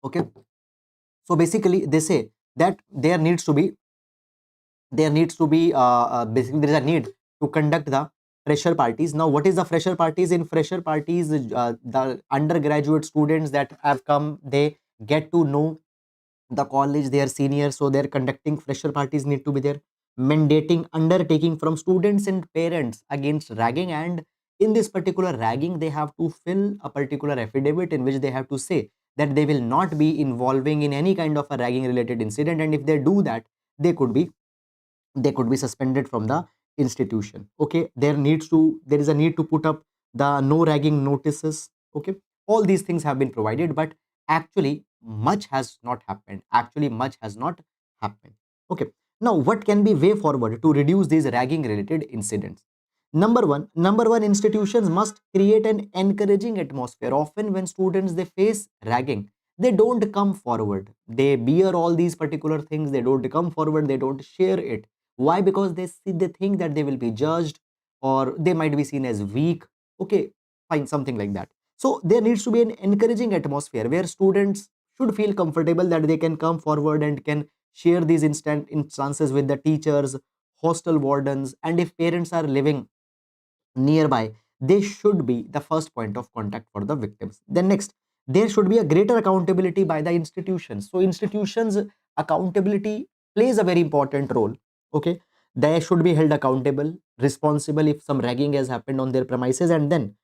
A: Okay, so basically they say that basically there is a need to conduct the fresher parties. Now, what is the fresher parties? In fresher parties, the undergraduate students that have come, they get to know the college, their seniors, so they're conducting fresher parties need to be there. Mandating undertaking from students and parents against ragging, and in this particular ragging, they have to fill a particular affidavit in which they have to say that they will not be involving in any kind of a ragging related incident, and if they do that, they could be suspended from the institution. Okay, there is a need to put up the no ragging notices. Okay, all these things have been provided, but actually much has not happened. Actually much has not happened. Okay, now what can be way forward to reduce these ragging related incidents? Number one, institutions must create an encouraging atmosphere. Often when students they face ragging, they don't come forward, they bear all these particular things, they don't come forward, they don't share it. Why? Because they think that they will be judged, or they might be seen as weak. Okay, fine, something like that. So there needs to be an encouraging atmosphere where students should feel comfortable that they can come forward and can share these instant instances with the teachers, hostel wardens, and if parents are living nearby, they should be the first point of contact for the victims. Then next, there should be a greater accountability by the institutions. So institutions accountability plays a very important role. Okay, they should be held accountable, responsible if some ragging has happened on their premises. And then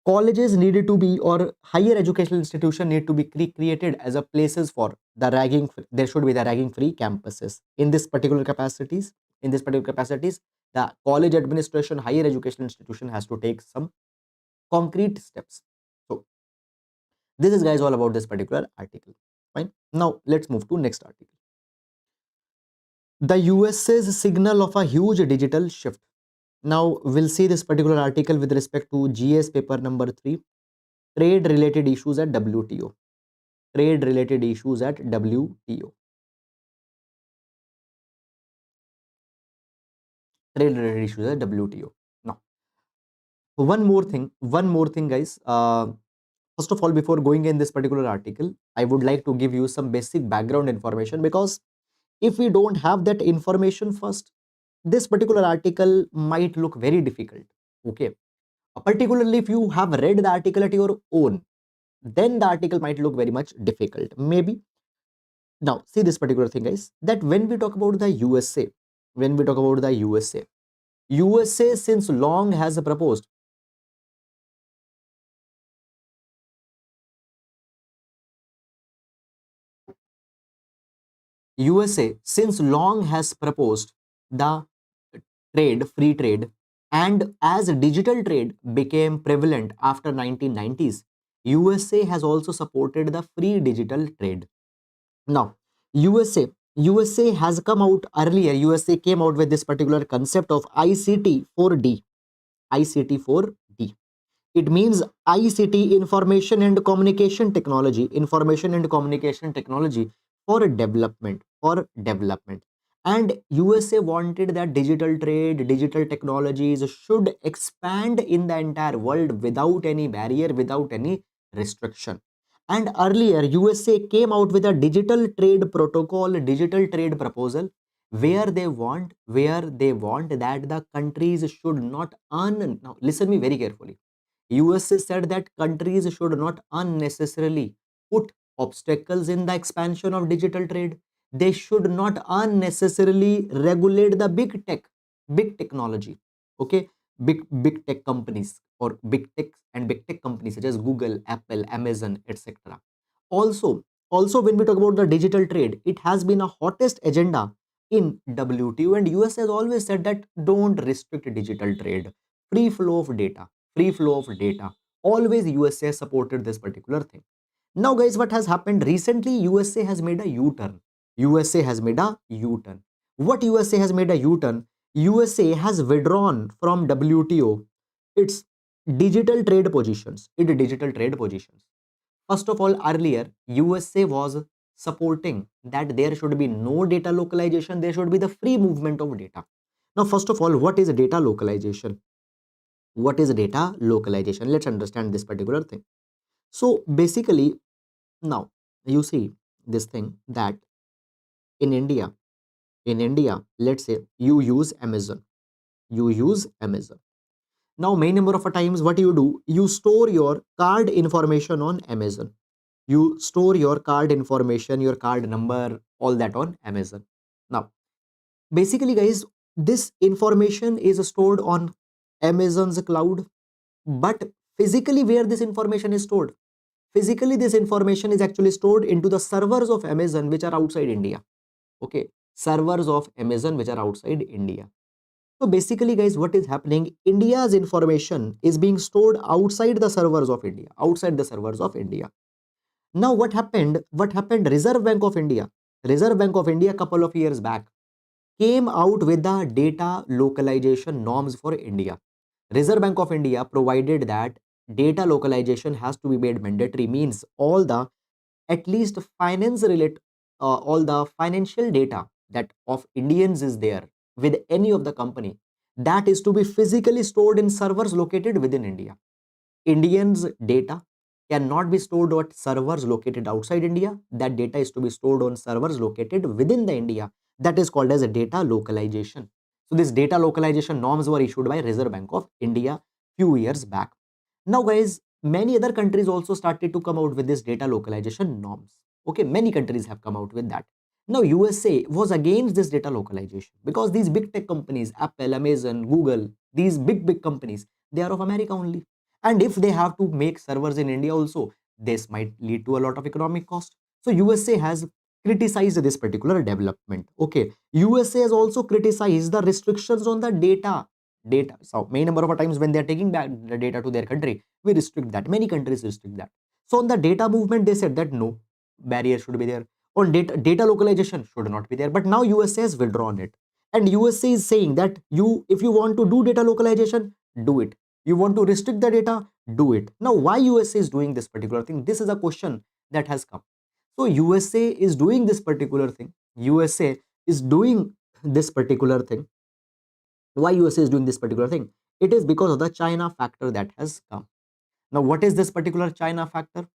A: colleges needed to be, or higher educational institution need to be created as a places for the ragging. There should be the ragging free campuses in this particular capacities. In this particular capacities, the college administration, higher education institution has to take some concrete steps. So this is guys all about this particular article. Fine, now let's move to next article. The USA's signal of a huge digital shift. Now we'll see this particular article with respect to GS paper number 3, trade related issues at WTO. Trade related issues at WTO. Trade related issues at WTO. Now, one more thing, guys. First of all, before going in this particular article, I would like to give you some basic background information, because if we don't have that information first, this particular article might look very difficult. Okay, particularly if you have read the article at your own, then the article might look very much difficult. Maybe. Now, see this particular thing, guys, that when we talk about the USA, when we talk about the USA since long has proposed. USA since long has proposed the free trade, and as digital trade became prevalent after 1990s, USA has also supported the free digital trade. Now, USA has come out earlier. USA came out with this particular concept of ICT 4D. ICT 4D. It means ICT, information and communication technology, information and communication technology for development, And USA wanted that digital trade, digital technologies should expand in the entire world without any barrier, without any restriction. And earlier, USA came out with a digital trade protocol, digital trade proposal, where they want that the countries should not earn. Now, listen me very carefully. USA said that countries should not unnecessarily put obstacles in the expansion of digital trade. They should not unnecessarily regulate the big technology. Okay, big tech companies, or big tech companies such as Google, Apple, Amazon, etc. Also, when we talk about the digital trade, it has been a hottest agenda in WTO, and US has always said that don't restrict digital trade, free flow of data, free flow of data. Always USA supported this particular thing. Now, guys, what has happened recently? USA has made a U-turn. USA has made a U-turn. What USA has made a U-turn? USA has withdrawn from WTO its digital trade positions. First of all, earlier USA was supporting that there should be no data localization, there should be the free movement of data. Now, first of all, what is data localization? What is data localization? Let's understand this particular thing. So basically, now you see this thing that in India, let's say you use Amazon. You use Amazon. Now, many number of times, what you do, you store your card information on Amazon. You store your card information, your card number, all that on Amazon. Now, basically, guys, this information is stored on Amazon's cloud, but physically, where this information is stored? Physically, this information is actually stored into the servers of Amazon, which are outside India. Okay, servers of Amazon, which are outside India. So basically, guys, what is happening? India's information is being stored outside the servers of India, outside the servers of India. Now, what happened? What happened? Reserve Bank of India, couple of years back, came out with the data localization norms for India. Reserve Bank of India provided that data localization has to be made mandatory, means all the at least finance relate all the financial data that of Indians is there with any of the company, that is to be physically stored in servers located within India. Indians data cannot be stored at servers located outside India. That data is to be stored on servers located within the India. That is called as a data localization. So these data localization norms were issued by Reserve Bank of India few years back. Now, guys, many other countries also started to come out with this data localization norms. Okay, many countries have come out with that. Now, USA was against this data localization because these big tech companies, Apple, Amazon, Google, these big companies, they are of America only. And if they have to make servers in India also, this might lead to a lot of economic cost. So USA has criticized this particular development. Okay, USA has also criticized the restrictions on the data. So many number of times when they are taking back the data to their country, we restrict that. Many countries restrict that. So on the data movement, they said that no barrier should be there. On data localization should not be there. But now USA has withdrawn it. And USA is saying that if you want to do data localization, do it. You want to restrict the data, do it. Now, why USA is doing this particular thing? This is a question that has come. So USA is doing this particular thing. USA is doing this particular thing. Why USA is doing this particular thing? It is because of the China factor that has come. Now, what is this particular China factor?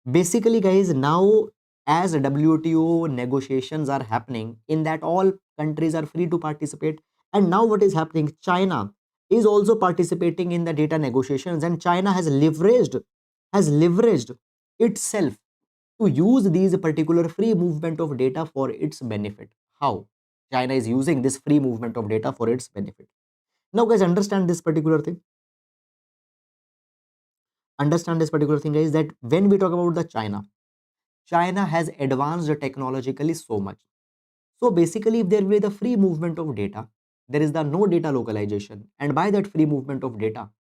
A: Basically, guys, now as WTO negotiations are happening, in that all countries are free to participate. And now what is happening? China is also participating in the data negotiations, and China has leveraged itself to use these particular free movement of data for its benefit. How? China is using this free movement of data for its benefit. Now, guys, understand this particular thing. Understand this particular thing, guys, that when we talk about the China has advanced technologically so much. So basically, if there will be the free movement of data, there is the no data localization. And by that free movement of data,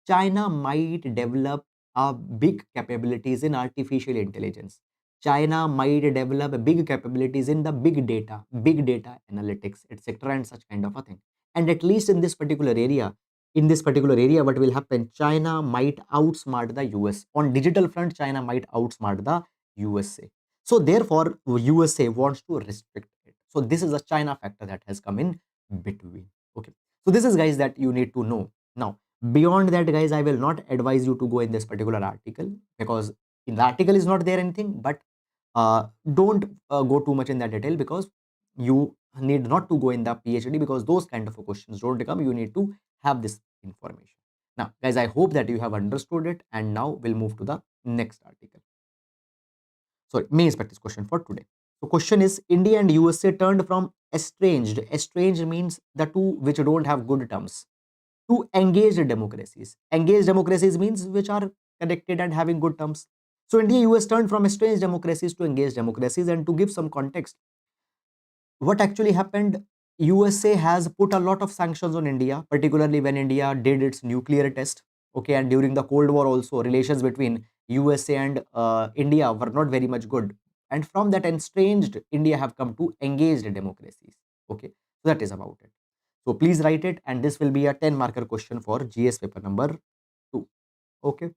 A: China might develop a big capabilities in artificial intelligence. China might develop big capabilities in the big data analytics, etc., and such kind of a thing. And at least in this particular area, what will happen? China might outsmart the US. On digital front, China might outsmart the USA. So therefore, USA wants to restrict it. So this is a China factor that has come in between. Okay. So this is, guys, that you need to know. Now, beyond that, guys, I will not advise you to go in this particular article, because in the article is not there anything. But don't go too much in that detail, because you need not to go in the PhD, because those kind of questions don't come. You need to have this information. Now, guys, I hope that you have understood it, and now we'll move to the next article. Sorry, main practice question for today. So question is, India and USA turned from estranged. Estranged means the two which don't have good terms, to engaged democracies. Engaged democracies means which are connected and having good terms. So India, US turned from estranged democracies to engaged democracies. And to give some context, what actually happened? USA has put a lot of sanctions on India, particularly when India did its nuclear test. Okay, and during the Cold War also, relations between USA and India were not very much good. And from that estranged, India have come to engaged democracies. Okay, so that is about it. So please write it, and this will be a 10 marker question for GS paper number 2. Okay.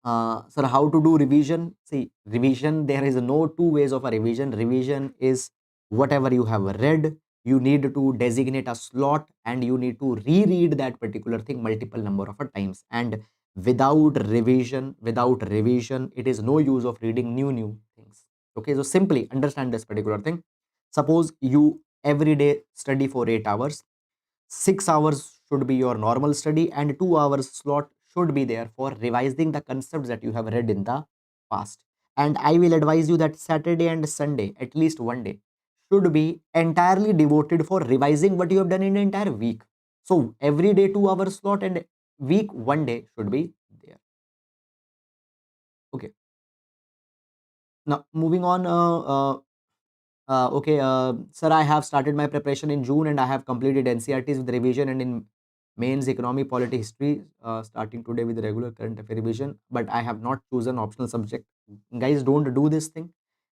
A: Sir, how to do revision? See, revision, there is no two ways of a revision. Revision is whatever you have read, you need to designate a slot, and you need to reread that particular thing multiple number of a times. And without revision, it is no use of reading new things. Okay, so simply understand this particular thing. Suppose you every day study for 8 hours. 6 hours should be your normal study, and 2 hours slot should be there for revising the concepts that you have read in the past. And I will advise you that Saturday and Sunday, at least one day, should be entirely devoted for revising what you have done in the entire week. So every day 2 hours slot, and week one day should be there. Okay. Now moving on. Okay, sir, I have started my preparation in June and I have completed NCRTs with revision and in mains economy, polity, history, starting today with regular current affair revision, but I have not chosen optional subject. Guys, don't do this thing.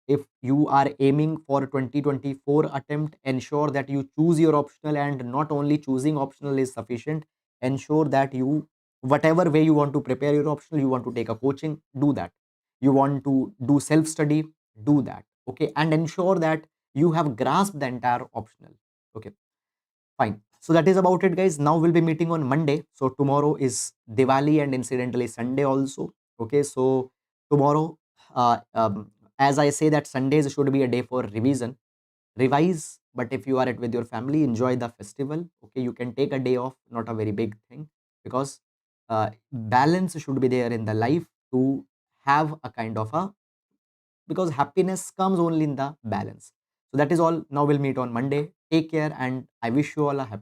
A: If you are aiming for 2024 attempt, ensure that you choose your optional, and not only choosing optional is sufficient. Ensure that you, whatever way you want to prepare your optional, you want to take a coaching, do that. You want to do self study, do that. Okay, and ensure that you have grasped the entire optional. Okay, fine. So that is about it, guys. Now we'll be meeting on Monday. So tomorrow is Diwali and incidentally Sunday also. Okay, so tomorrow, as I say that Sundays should be a day for revision. Revise, but if you are it with your family, enjoy the festival. Okay, you can take a day off, not a very big thing, because balance should be there in the life to have a kind of a, because happiness comes only in the balance. So that is all. Now we'll meet on Monday. Take care, and I wish you all a happy